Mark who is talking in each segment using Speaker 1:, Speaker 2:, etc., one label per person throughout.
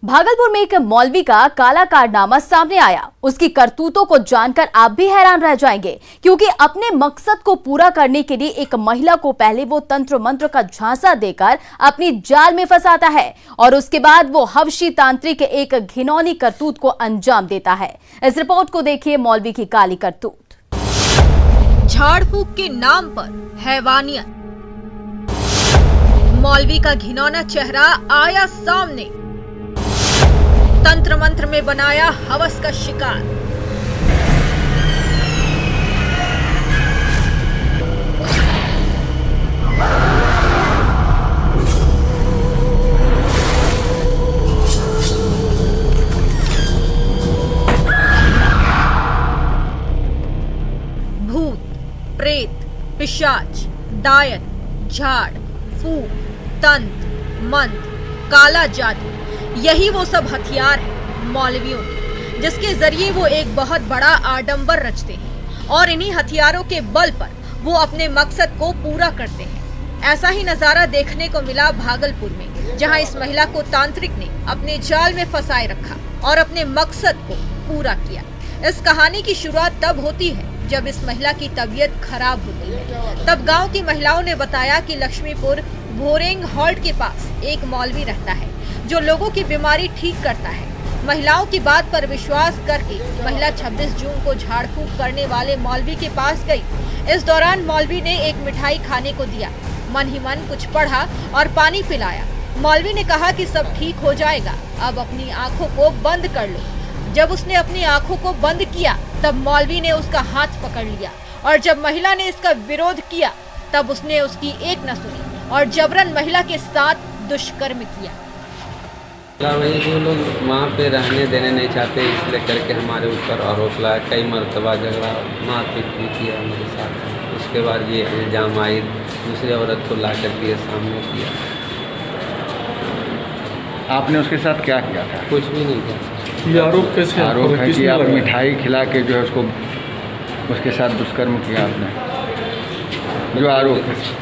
Speaker 1: भागलपुर में एक मौलवी का काला कारनामा सामने आया। उसकी करतूतों को जानकर आप भी हैरान रह जाएंगे, क्योंकि अपने मकसद को पूरा करने के लिए एक महिला को पहले वो तंत्र मंत्र का झांसा देकर अपनी जाल में फंसाता है और उसके बाद वो हवशी तांत्रिक एक घिनौनी करतूत को अंजाम देता है। इस रिपोर्ट को देखिए, मौलवी की काली करतूत।
Speaker 2: झाड़ फूक के नाम पर हैवानियत, मौलवी का घिनौना चेहरा आया सामने। तंत्र मंत्र में बनाया हवस का शिकार। भूत, प्रेत, पिशाच, डायन, झाड़ फूक, तंत्र मंत्र, काला जादू, यही वो सब हथियार हैं मौलवियों के, जिसके जरिए वो एक बहुत बड़ा आडंबर रचते हैं और इन्हीं हथियारों के बल पर वो अपने मकसद को पूरा करते हैं। ऐसा ही नजारा देखने को मिला भागलपुर में, जहां इस महिला को तांत्रिक ने अपने जाल में फंसाए रखा और अपने मकसद को पूरा किया। इस कहानी की शुरुआत तब होती है जब इस महिला की तबीयत खराब होती है। तब गांव की महिलाओं ने बताया कि लक्ष्मीपुर भोरेंग हॉल्ट के पास एक मौलवी रहता है जो लोगों की बीमारी ठीक करता है। महिलाओं की बात पर विश्वास करके महिला 26 जून को झाड़ फूक करने वाले मौलवी के पास गई। इस दौरान मौलवी ने एक मिठाई खाने को दिया, मन ही मन कुछ पढ़ा और पानी पिलाया। मौलवी ने कहा कि सब ठीक हो जाएगा, अब अपनी आंखों को बंद कर लो। जब उसने अपनी आंखों को बंद किया तब मौलवी ने उसका हाथ पकड़ लिया और जब महिला ने इसका विरोध किया तब उसने उसकी एक न सुनी और जबरन महिला के साथ दुष्कर्म किया।
Speaker 3: वही जो लोग वहाँ पे रहने देने नहीं चाहते, इसलिए करके हमारे ऊपर आरोप लाया। कई मरतबा झगड़ा मारपीट भी किया मेरे साथ। उसके बाद ये इल्ज़ाम आई, दूसरी औरत को ला कर के सामने किया।
Speaker 4: आपने उसके साथ क्या किया था?
Speaker 3: कुछ भी नहीं किया।
Speaker 4: ये आरोप कैसे? आरोप है कि आप मिठाई खिला के जो है उसको उसके साथ दुष्कर्म किया आपने।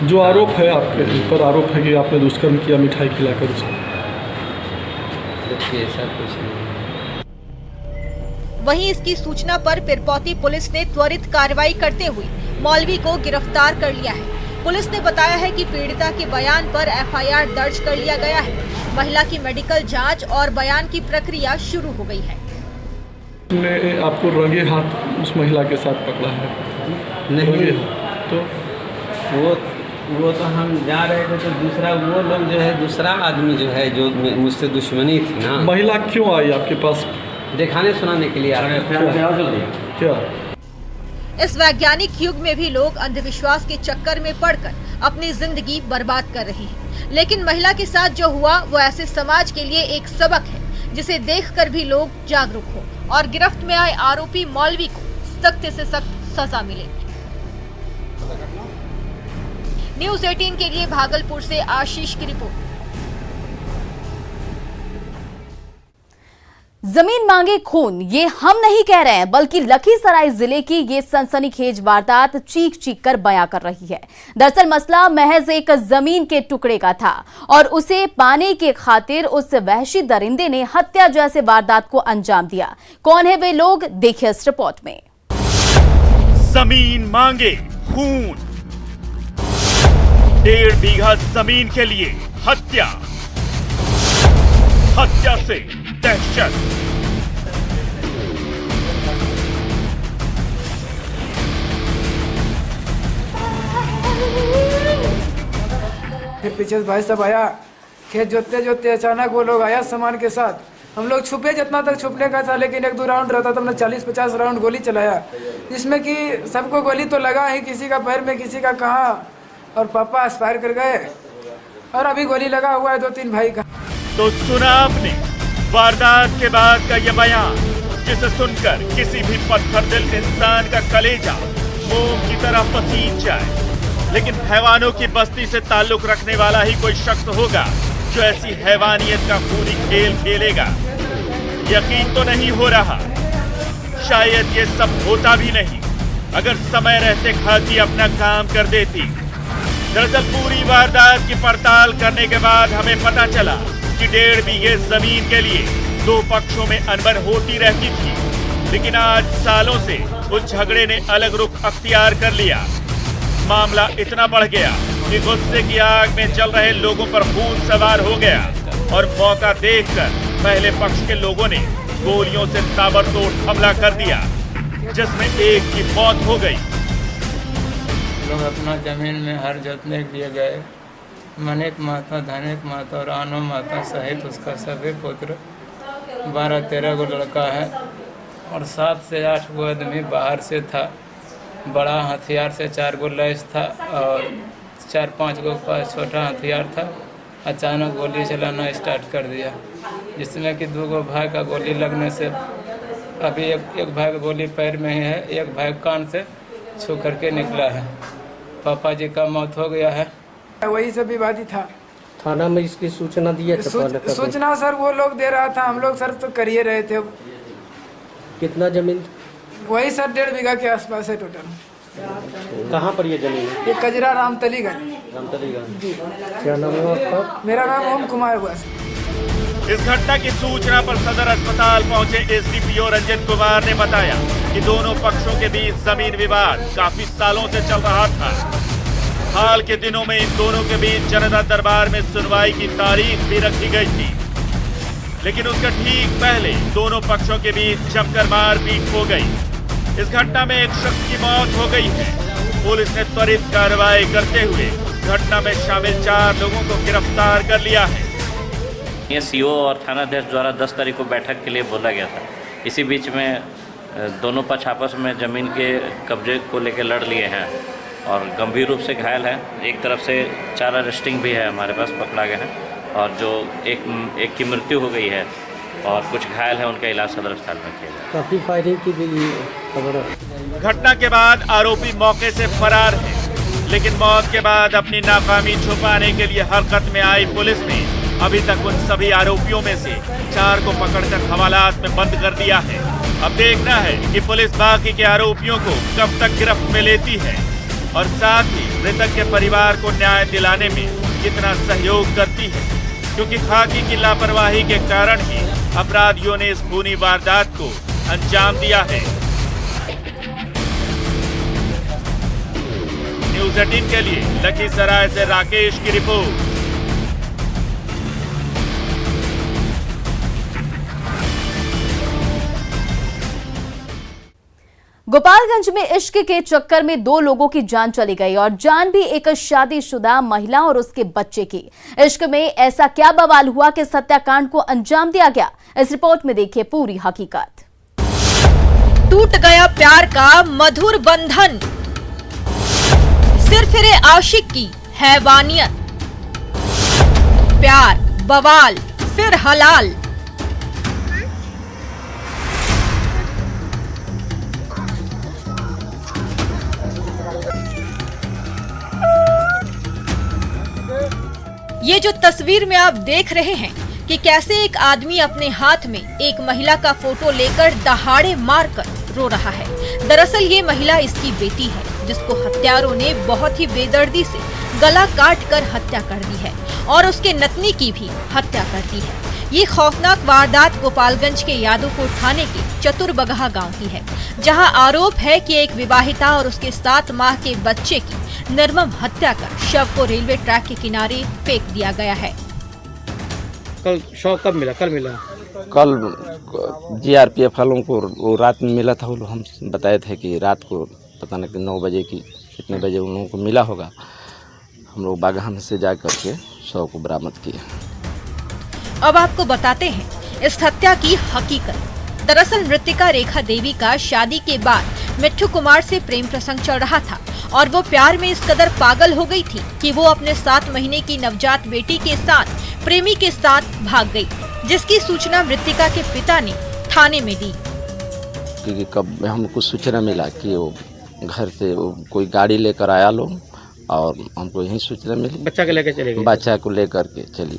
Speaker 4: जो आरोप है आपके ऊपर आरोप है कि आपने दुष्कर्म किया मिठाई खिलाकर उसको।
Speaker 3: ऐसा कुछ नहीं।
Speaker 2: वहीं इसकी सूचना पर पिरपौती पुलिस ने त्वरित कार्रवाई करते हुए मौलवी को गिरफ्तार कर लिया है। पुलिस ने बताया है कि पीड़िता के बयान पर एफआईआर दर्ज कर लिया गया है। महिला की मेडिकल जांच और बयान की प्रक्रिया शुरू हो गई है।
Speaker 5: ने आपको रंगे हाथ उस महिला के साथ पकड़ा है?
Speaker 3: नहीं
Speaker 5: तो
Speaker 3: वो तो हम जा रहे थे तो दूसरा वो लोग जो है, दूसरा आदमी जो है जो मुझसे दुश्मनी थी ना।
Speaker 5: महिला क्यों आई आपके पास?
Speaker 3: दिखाने सुनाने के लिए आ रहे थे।
Speaker 5: क्या
Speaker 2: इस वैज्ञानिक युग में भी लोग अंधविश्वास के चक्कर में पड़कर अपनी जिंदगी बर्बाद कर रहे हैं, लेकिन महिला के साथ जो हुआ वो ऐसे समाज के लिए एक सबक है जिसे देखकर भी लोग जागरूक हो और गिरफ्त में आए आरोपी मौलवी को सख्त से सख्त सजा मिले। न्यूज़ 18 के लिए भागलपुर से आशीष की रिपोर्ट।
Speaker 1: जमीन मांगे खून, ये हम नहीं कह रहे हैं, बल्कि लखीसराय जिले की ये सनसनीखेज वारदात चीख चीख कर बयां कर रही है। दरअसल मसला महज एक जमीन के टुकड़े का था और उसे पाने की खातिर उस वहशी दरिंदे ने हत्या जैसे वारदात को अंजाम दिया। कौन है वे लोग, देखिए इस रिपोर्ट में।
Speaker 6: जमीन मांगे खून, 1.5 बीघा जमीन के लिए हत्या, हत्या से दहशत।
Speaker 7: फिर पीछे भाई साहब आया, खेत जोतते जोतते अचानक वो लोग आया सामान के साथ। हम लोग छुपे जितना तक छुपने का था, लेकिन 1-2 राउंड रहता था। हमने 40-50 राउंड गोली चलाया, जिसमें कि सबको गोली तो लगा ही, किसी का पैर में, किसी का कहाँ, और पापा एक्सपायर कर गए और अभी गोली लगा हुआ है 2-3 भाई का।
Speaker 6: तो सुना आपने वारदात के बाद का ये बयान, जिसे सुनकर किसी भी पत्थर दिल इंसान का कलेजा मोम की तरह पसीज जाए। लेकिन हैवानों की बस्ती से ताल्लुक रखने वाला ही कोई शख्स होगा जो ऐसी हैवानियत का खूनी खेल खेलेगा। यकीन तो नहीं हो रहा, शायद ये सब होता भी नहीं अगर समय रहते खाकी अपना काम कर देती। दरअसल पूरी वारदात की पड़ताल करने के बाद हमें पता चला जबकि 1.5 बीघे जमीन के लिए दो पक्षों में अनबन होती रहती थी। लेकिन आज सालों से उस झगड़े ने अलग रुख अख्तियार कर लिया। मामला इतना बढ़ गया कि गुस्से की आग में जल रहे लोगों पर खून सवार हो गया और मौका देखकर पहले पक्ष के लोगों ने गोलियों से ताबड़तोड़ हमला कर दिया, जिसमें एक की मौत हो गई।
Speaker 8: लोग अपना जमीन में हर जोतने के लिए गए। मनिक माता, धनिक माता और आनो माता सहित उसका सभी पुत्र 12-13 गो लड़का है और 7 से 8 गो आदमी बाहर से था। बड़ा हथियार से 4 गो लैस था और 4-5 गो पास छोटा हथियार था। अचानक गोली चलाना स्टार्ट कर दिया, जिसमें कि 2 गो भाई का गोली लगने से अभी एक भाई का गोली पैर में ही है, एक भाई कान से छू करके निकला है। पापा जी का मौत हो गया है।
Speaker 7: वही सब विवादी था।
Speaker 9: थाना में इसकी सूचना दिया?
Speaker 7: सूचना सर वो लोग दे रहा था, हम लोग सर तो कर ही रहे थे।
Speaker 9: कितना जमीन?
Speaker 7: वही सर 1.5 बीघा के आसपास है टोटल।
Speaker 9: कहाँ पर ये जमीन है?
Speaker 7: ये कजरा रामतलीगंज।
Speaker 9: रामतलीगंज। क्या नाम है आपका?
Speaker 7: मेरा नाम ओम कुमार हुआ।
Speaker 6: इस घटना की सूचना पर सदर अस्पताल पहुंचे एसडीपीओ रंजन कुमार ने बताया कि दोनों पक्षों के बीच जमीन विवाद काफी सालों से चल रहा था। हाल के दिनों में इन दोनों के बीच जनता दरबार में सुनवाई की तारीख भी रखी गई थी, लेकिन उसके ठीक पहले दोनों पक्षों के बीच जमकर मारपीट हो गई। इस घटना में एक शख्स की मौत हो गई है। पुलिस ने त्वरित कार्रवाई करते हुए घटना में शामिल 4 लोगों को गिरफ्तार कर लिया है।
Speaker 10: ये सीओ और थानाध्यक्ष द्वारा 10 तारीख को बैठक के लिए बोला गया था। इसी बीच में दोनों पक्ष आपस में जमीन के कब्जे को लेकर लड़ लिए हैं और गंभीर रूप से घायल है। एक तरफ से 4 अरेस्टिंग भी है हमारे पास, पकड़ा गया है और जो एक की मृत्यु हो गई है और कुछ घायल है, उनका इलाज सदर अस्पताल में किया गया।
Speaker 9: काफी फायरिंग की भी खबर है।
Speaker 6: घटना के बाद आरोपी मौके से फरार है, लेकिन मौत के बाद अपनी नाकामी छुपाने के लिए हरकत में आई पुलिस ने अभी तक उन सभी आरोपियों में से 4 को पकड़कर हवालात में बंद कर दिया है। अब देखना है कि पुलिस बाकी के आरोपियों को कब तक गिरफ्त में लेती है और साथ ही मृतक के परिवार को न्याय दिलाने में कितना सहयोग करती है, क्योंकि खाकी की लापरवाही के कारण ही अपराधियों ने इस खूनी वारदात को अंजाम दिया है। न्यूज़ 18 के लिए लखीसराय से राकेश की रिपोर्ट।
Speaker 1: गोपालगंज में इश्क के चक्कर में 2 लोगों की जान चली गई और जान भी एक शादीशुदा महिला और उसके बच्चे की। इश्क में ऐसा क्या बवाल हुआ कि हत्याकांड को अंजाम दिया गया? इस रिपोर्ट में देखिए पूरी हकीकत।
Speaker 2: टूट गया प्यार का मधुर बंधन, सिर फिरे आशिक की हैवानियत, प्यार बवाल फिर हलाल। ये जो तस्वीर में आप देख रहे हैं कि कैसे एक आदमी अपने हाथ में एक महिला का फोटो लेकर दहाड़े मारकर रो रहा है। दरअसल ये महिला इसकी बेटी है, जिसको हत्यारों ने बहुत ही बेदर्दी से गला काट कर हत्या कर दी है और उसके नतनी की भी हत्या कर दी है। ये खौफनाक वारदात गोपालगंज के यादवपुर थाने के चतुरबगहा गांव की है, जहां आरोप है कि एक विवाहिता और उसके 7 माह के बच्चे की निर्मम हत्या कर शव को रेलवे ट्रैक के किनारे फेंक दिया गया है।
Speaker 9: कल शव कब मिला? कल मिला?
Speaker 3: कल जीआरपीएफ वालों को वो रात में मिला था। वो हम बताए थे कि रात को पता नहीं 9 बजे की कितने बजे उन लोगों को मिला होगा। हम लोग बागहान से जा करके शव को बरामद किए।
Speaker 2: अब आपको बताते हैं इस हत्या की हकीकत। दरअसल मृतिका रेखा देवी का शादी के बाद मिट्ठू कुमार से प्रेम प्रसंग चल रहा था और वो प्यार में इस कदर पागल हो गई थी कि वो अपने 7 महीने की नवजात बेटी के साथ प्रेमी के साथ भाग गई, जिसकी सूचना मृतिका के पिता ने थाने में दी।
Speaker 3: क्योंकि कब हमको सूचना मिला कि वो घर से वो कोई गाड़ी लेकर आया लोग और हमको यही सूचना मिली।
Speaker 9: बच्चा को लेकर चले गए?
Speaker 3: बच्चा को लेकर के चली।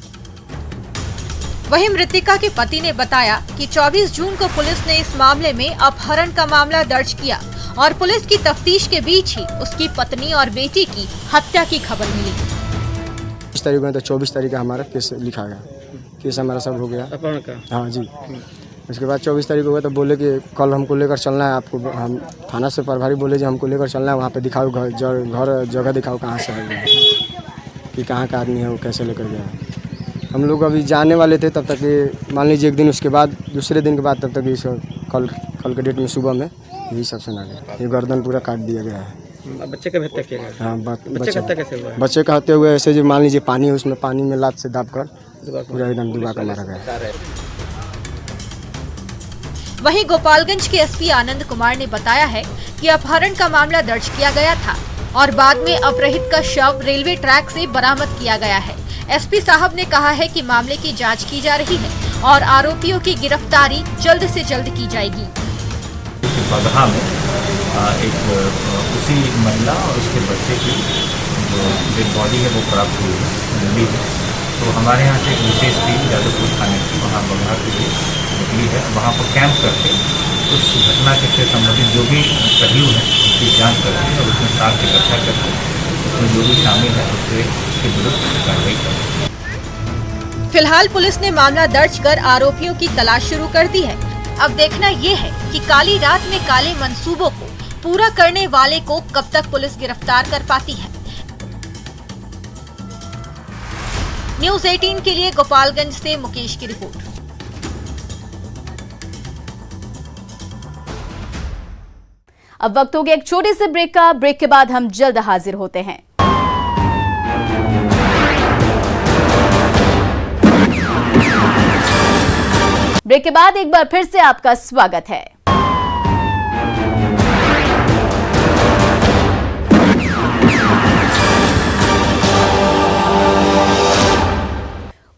Speaker 2: वहीं मृतिका के पति ने बताया कि 24 जून को पुलिस ने इस मामले में अपहरण का मामला दर्ज किया और पुलिस की तफ्तीश के बीच ही उसकी पत्नी और बेटी की हत्या की खबर मिली।
Speaker 11: 24 तारीख में तो 24 तारीख का हमारा केस लिखा गया। केस हमारा सब हो गया।
Speaker 9: अपहरण का?
Speaker 11: हाँ जी। उसके बाद 24 तारीख को हुआ तो बोले कि कल हमको लेकर चलना है आपको। हम थाना से प्रभारी बोले जी हमको लेकर चलना है, वहाँ पे दिखाओ घर जगह दिखाओ कहाँ से है कि कहाँ का आदमी है वो, कैसे लेकर गया। हम लोग अभी जाने वाले थे तब तक ये मान लीजिए एक दिन, उसके बाद दूसरे दिन के बाद तब तक ये कल के डेट में सुबह में यही सब सुना गया। ये गर्दन पूरा काट दिया गया है।
Speaker 9: बच्चे का हत्या किया गया?
Speaker 11: हाँ,
Speaker 9: बच्चे का हत्या कैसे हुआ?
Speaker 11: बच्चे का हत्या हुआ ऐसे जो मान लीजिए पानी है, उसमें पानी में लात से दाब कर पूरा एकदम डुबा कर मारा गया।
Speaker 2: वहीं गोपालगंज के एसपी आनंद कुमार ने बताया है कि अपहरण का मामला दर्ज किया गया था और बाद में अपहृत का शव रेलवे ट्रैक से बरामद किया गया है। एसपी साहब ने कहा है कि मामले की जांच की जा रही है और आरोपियों की गिरफ्तारी जल्द से जल्द की जाएगी।
Speaker 12: बगहा में एक उसी महिला और उसके बच्चे की जो डेड बॉडी है वो प्राप्त हुई है, मिली है। तो हमारे यहाँ से एक विशेष टीम यादवपुर थाने की वहाँ बगहा के लिए निकली है। वहाँ पर कैंप करके उस घटना से संबंधित जो भी पहलू हैं उसकी जांच करते हैं और उसमें साक्ष्य इकट्ठा करके उसमें जो भी शामिल है उसके विरुद्ध कार्रवाई करते।
Speaker 2: फिलहाल पुलिस ने मामला दर्ज कर आरोपियों की तलाश शुरू कर दी है। अब देखना ये है कि काली रात में काले मंसूबों को पूरा करने वाले को कब तक पुलिस गिरफ्तार कर पाती है। न्यूज़ 18 के लिए गोपालगंज से मुकेश की रिपोर्ट।
Speaker 1: अब वक्त हो गया एक छोटे से ब्रेक का। ब्रेक के बाद हम जल्द हाजिर होते हैं। ब्रेक के बाद एक बार फिर से आपका स्वागत है।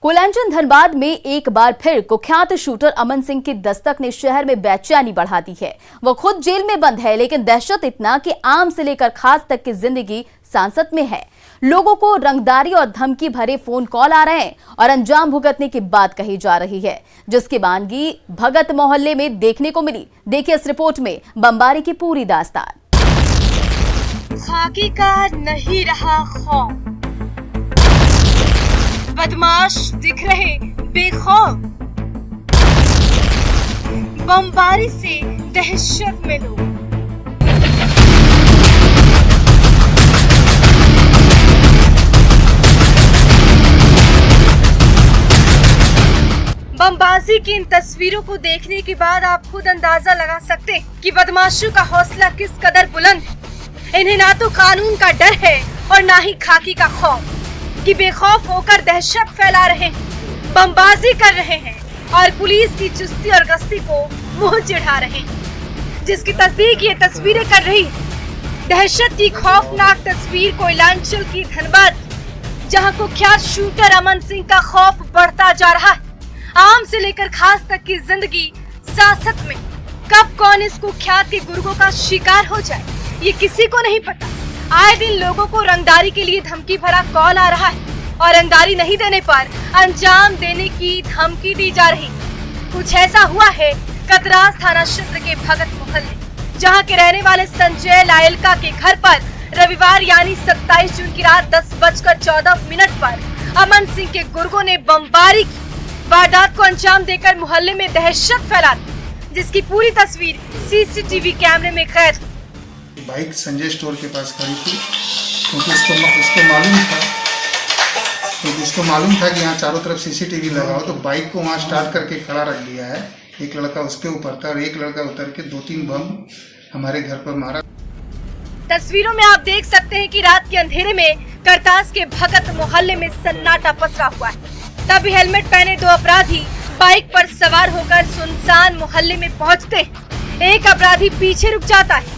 Speaker 1: कुलांचन धनबाद में एक बार फिर कुख्यात शूटर अमन सिंह की दस्तक ने शहर में बेचैनी बढ़ा दी है। वो खुद जेल में बंद है, लेकिन दहशत इतना कि आम से लेकर खास तक की जिंदगी सांसत में है। लोगों को रंगदारी और धमकी भरे फोन कॉल आ रहे हैं और अंजाम भुगतने की बात कही जा रही है, जिसकी वानगी भगत मोहल्ले में देखने को मिली। देखिए इस रिपोर्ट में बमबारी की पूरी दास्तान।
Speaker 13: खाकी का नहीं रहा खौफ, बदमाश दिख रहे बेखौफ, बमबारी से दहशत में लोग। बमबाजी की इन तस्वीरों को देखने के बाद आप खुद अंदाजा लगा सकते हैं कि बदमाशों का हौसला किस कदर बुलंद है। इन्हें ना तो कानून का डर है और ना ही खाकी का खौफ, कि बेखौफ होकर दहशत फैला रहे हैं, बमबाजी कर रहे हैं और पुलिस की चुस्ती और गश्ती को मुंह चिढ़ा रहे हैं, जिसकी तस्दीक ये तस्वीरें कर रही है। दहशत की खौफनाक तस्वीर कोयलांचल की धनबाद, जहां कुख्यात शूटर अमन सिंह का खौफ बढ़ता जा रहा है। आम से लेकर खास तक की जिंदगी सासत में। कब कौन इस कुख्यात के गुर्गों का शिकार हो जाए ये किसी को नहीं पता। आए दिन लोगों को रंगदारी के लिए धमकी भरा कॉल आ रहा है और रंगदारी नहीं देने पर अंजाम देने की धमकी दी जा रही। कुछ ऐसा हुआ है कतरास थाना क्षेत्र के भगत मोहल्ले, जहां के रहने वाले संजय लायलका के घर पर रविवार यानी 27 जून की रात 10:14 पर अमन सिंह के गुर्गों ने बमबारी की। वारदात को अंजाम देकर मोहल्ले में दहशत फैला दी, जिसकी पूरी तस्वीर सीसीटीवी कैमरे में कैद।
Speaker 14: बाइक संजय स्टोर के पास खड़ी थी, क्योंकि उसको मालूम था कि यहाँ चारों तरफ सीसीटीवी लगा हो, तो बाइक को वहाँ स्टार्ट करके खड़ा रख दिया है। एक लड़का उसके ऊपर था और एक लड़का उतर के 2-3 बम हमारे घर पर मारा।
Speaker 13: तस्वीरों में आप देख सकते हैं कि रात के अंधेरे में करतास के भगत मोहल्ले में सन्नाटा पसरा हुआ है। तभी हेलमेट पहने 2 अपराधी बाइक पर सवार होकर सुनसान मोहल्ले में पहुंचते हैं। एक अपराधी पीछे रुक जाता है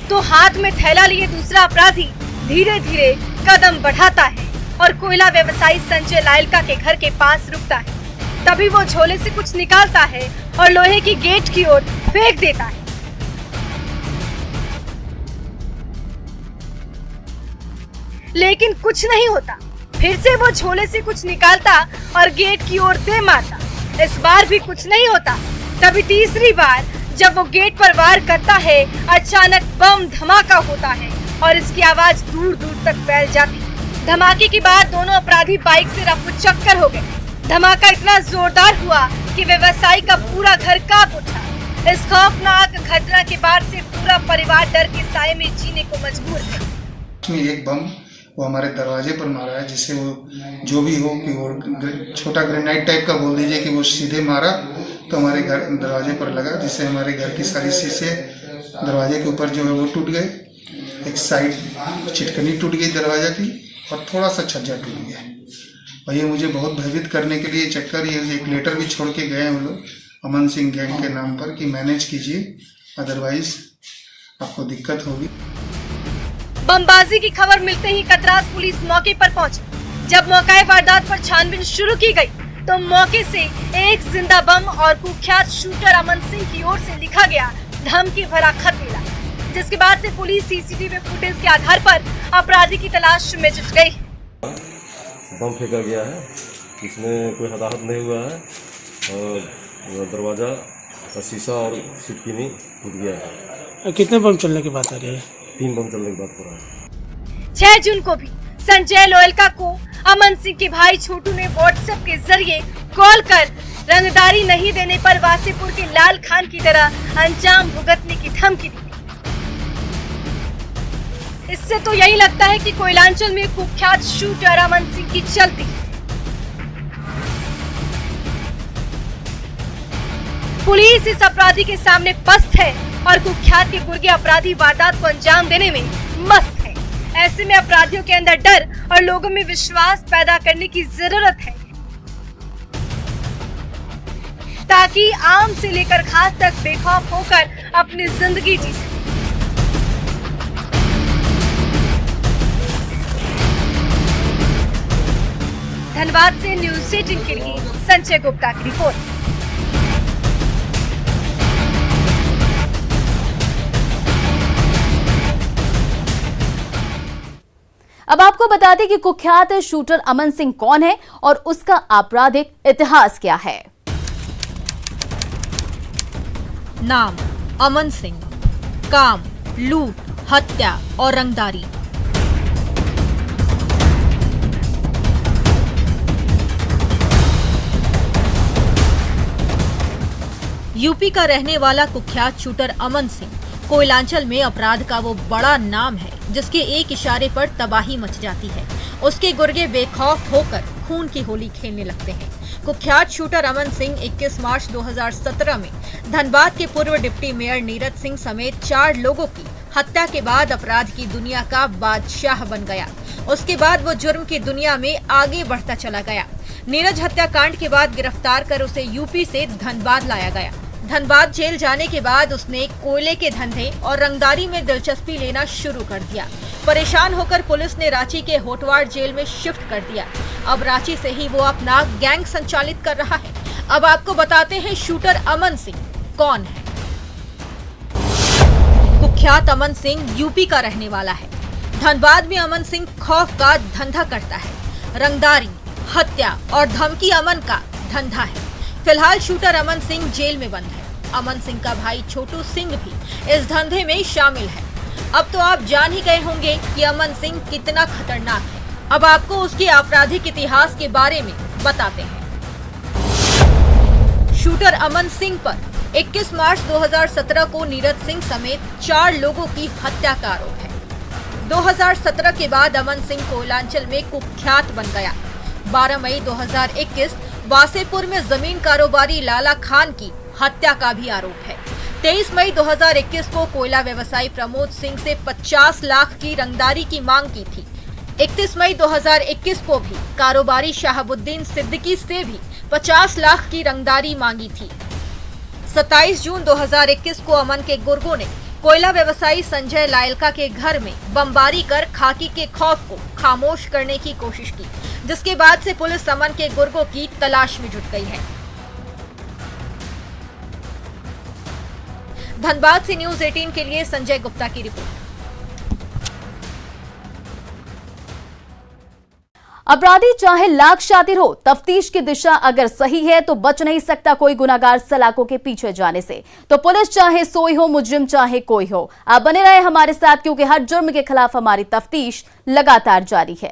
Speaker 13: तो हाथ में थैला लिए दूसरा अपराधी धीरे धीरे कदम बढ़ाता है और कोयला व्यवसायी संजय लायलका के घर के पास रुकता है। तभी वो झोले से कुछ निकालता है और लोहे की गेट की ओर फेंक देता है। लेकिन कुछ नहीं होता। फिर से वो झोले से कुछ निकालता और गेट की ओर दे मारता। इस बार भी कुछ नहीं होता। तभी तीसरी बार जब वो गेट पर वार करता है, अचानक बम धमाका होता है और इसकी आवाज दूर दूर तक फैल जाती। धमाके के बाद दोनों अपराधी बाइक से रफू चक्कर हो गए। धमाका इतना जोरदार हुआ कि व्यवसायी का पूरा घर कांप उठा। इस खौफनाक घटना के बाद से पूरा परिवार डर के साए में जीने को मजबूर है।
Speaker 14: उसमें एक बम वो हमारे दरवाजे पर मारा है, जिससे वो जो भी हो कि वो छोटा ग्रेनाइट टाइप का बोल दीजिए कि वो सीधे मारा तो हमारे घर दरवाजे पर लगा, जिससे हमारे घर की सारी शीशे दरवाजे के ऊपर जो है वो टूट गए। एक साइड चिटकनी टूट गई दरवाजा की और थोड़ा सा छज्जा टूट गया। और ये मुझे बहुत भयभीत करने के लिए चक्कर ये एक लेटर भी छोड़ के गए हैं वो लोग अमन सिंह गैंग के नाम पर कि मैनेज कीजिए, अदरवाइज आपको दिक्कत होगी।
Speaker 13: बमबाजी की खबर मिलते ही कतरास पुलिस मौके पर पहुंची। जब मौके वारदात पर छानबीन शुरू की गई तो मौके से एक जिंदा बम और कुख्यात शूटर अमन सिंह की ओर से लिखा गया धमकी भरा खत मिला, जिसके बाद से पुलिस सीसीटीवी फुटेज के आधार पर अपराधी की तलाश में जुट गई।
Speaker 15: बम फेंका गया है, इसमें कोई हताहत नहीं हुआ है और दरवाजा का शीशा और सिटकिनी टूट गया है।
Speaker 9: कितने बम चलने की बात आ रही है?
Speaker 15: 3 बम चलने की बात हो रहा है।
Speaker 13: 6 जून को भी संजय लोयलका को अमन सिंह के भाई छोटू ने व्हाट्सएप के जरिए कॉल कर रंगदारी नहीं देने पर वासेपुर के लाल खान की तरह अंजाम भुगतने की धमकी दी। इससे तो यही लगता है कि कोयलांचल में कुख्यात शूटर अमन सिंह की चलती। पुलिस इस अपराधी के सामने पस्त है और कुख्यात के गुर्गे अपराधी वारदात को अंजाम देने में मस्त है। ऐसे में अपराधियों के अंदर डर और लोगों में विश्वास पैदा करने की जरूरत है, ताकि आम से लेकर खास तक बेखौफ होकर अपनी जिंदगी जी सके। धनबाद से न्यूज़ 18 के लिए संजय गुप्ता की रिपोर्ट।
Speaker 1: अब आपको बता दें कि कुख्यात शूटर अमन सिंह कौन है और उसका आपराधिक इतिहास क्या है।
Speaker 2: नाम अमन सिंह, काम लूट, हत्या और रंगदारी। यूपी का रहने वाला कुख्यात शूटर अमन सिंह कोयलांचल में अपराध का वो बड़ा नाम है जिसके एक इशारे पर तबाही मच जाती है। उसके गुर्गे बेखौफ होकर खून की होली खेलने लगते हैं। कुख्यात शूटर अमन सिंह 21 मार्च 2017 में धनबाद के पूर्व डिप्टी मेयर नीरज सिंह समेत 4 लोगों की हत्या के बाद अपराध की दुनिया का बादशाह बन गया। उसके बाद वो जुर्म की दुनिया में आगे बढ़ता चला गया। नीरज हत्याकांड के बाद गिरफ्तार कर उसे यूपी से धनबाद लाया गया। धनबाद जेल जाने के बाद उसने कोयले के धंधे और रंगदारी में दिलचस्पी लेना शुरू कर दिया। परेशान होकर पुलिस ने रांची के होटवाड़ जेल में शिफ्ट कर दिया। अब रांची से ही वो अपना गैंग संचालित कर रहा है। अब आपको बताते हैं शूटर अमन सिंह कौन है। कुख्यात अमन सिंह यूपी का रहने वाला है। धनबाद में अमन सिंह खौफ का धंधा करता है। रंगदारी, हत्या और धमकी अमन का धंधा है। फिलहाल शूटर अमन सिंह जेल में बंद है। अमन सिंह का भाई छोटू सिंह भी इस धंधे में शामिल है। अब तो आप जान ही गए होंगे कि अमन सिंह कितना खतरनाक है। अब आपको उसके आपराधिक इतिहास के बारे में बताते हैं। शूटर अमन सिंह पर 21 मार्च 2017 को नीरज सिंह समेत 4 लोगों की हत्या का आरोप है। 2017 के बाद अमन सिंह कोयलांचल में कुख्यात बन गया। 12 मई 2021 वासेपुर में जमीन कारोबारी लाला खान की हत्या का भी आरोप है। 23 मई 2021 को कोयला व्यवसायी प्रमोद सिंह से 50 लाख की रंगदारी की मांग की थी। 31 मई 2021 को भी कारोबारी शाहबुद्दीन सिद्दीकी से भी 50 लाख की रंगदारी मांगी थी। 27 जून 2021 को अमन के गुर्गों ने कोयला व्यवसायी संजय लायलका के घर में बमबारी कर खाकी के खौफ को खामोश करने की कोशिश की, जिसके बाद से पुलिस अमन के गुर्गों की तलाश में जुट गई है। धनबाद से न्यूज़ 18 के लिए संजय गुप्ता की रिपोर्ट।
Speaker 1: अपराधी चाहे लाख शातिर हो, तफ्तीश की दिशा अगर सही है तो बच नहीं सकता कोई गुनाहगार सलाखों के पीछे जाने से। तो पुलिस चाहे सोई हो, मुजरिम चाहे कोई हो, आप बने रहे हमारे साथ, क्योंकि हर जुर्म के खिलाफ हमारी तफ्तीश लगातार जारी है।